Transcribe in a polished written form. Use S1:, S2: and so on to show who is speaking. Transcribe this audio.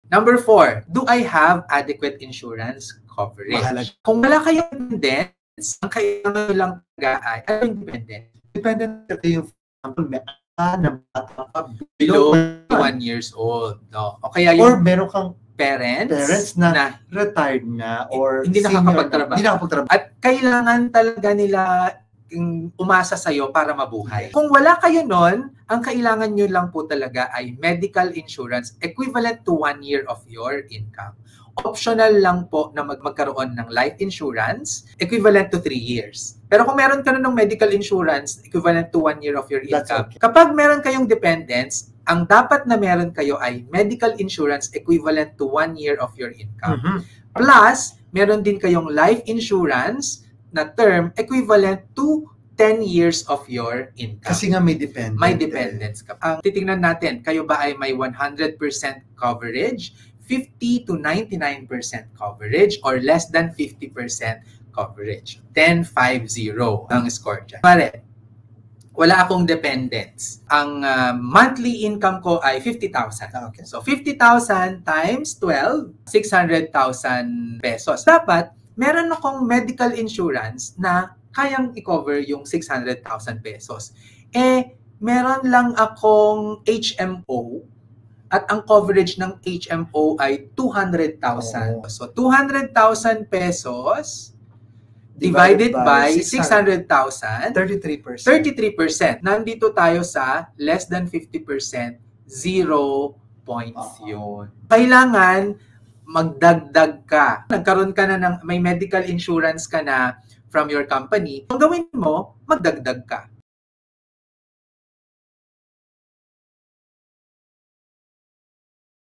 S1: Number 4, do I have adequate insurance coverage?
S2: Mahalaga.
S1: Kung wala kayong dependents, ang kailangan nyo lang talaga ay, ano yung dependent?
S2: Dependent yung, for example, may na bata ka
S1: Below 1 years old. No? O kaya yung,
S2: or meron kang
S1: parents
S2: na retired na or
S1: hindi nakakapagtrabaho.
S2: Hindi nakakapagtrabaho.
S1: At kailangan talaga nila umasa sa'yo para mabuhay. Kung wala kayo nun, ang kailangan nyo lang po talaga ay medical insurance equivalent to 1 year of your income. Optional lang po na magkaroon ng life insurance equivalent to 3 years. Pero kung meron ka ng medical insurance equivalent to 1 year of your income,
S2: okay.
S1: Kapag meron kayong dependents, ang dapat na meron kayo ay medical insurance equivalent to 1 year of your income. Plus, meron din kayong life insurance na term equivalent to 10 years of your income.
S2: Kasi nga may dependent.
S1: May dependents ka. Ang titingnan natin, kayo ba ay may 100% coverage, 50 to 99% coverage, or less than 50% coverage? 10-5-0 ang score dyan. Pare, wala akong dependents. Ang monthly income ko ay 50,000.
S2: Okay.
S1: So 50,000 times 12, 600,000 pesos. Dapat, meron akong medical insurance na kayang i-cover yung 600,000 pesos. Meron lang akong HMO at ang coverage ng HMO ay 200,000. So 200,000 pesos divided by 600,000,
S2: 33%.
S1: 33%. Nandito tayo sa less than 50%, 0 points yun. Kailangan magdagdag ka. Nagkaroon ka na ng, may medical insurance ka na from your company. Ang gawin mo, magdagdag ka.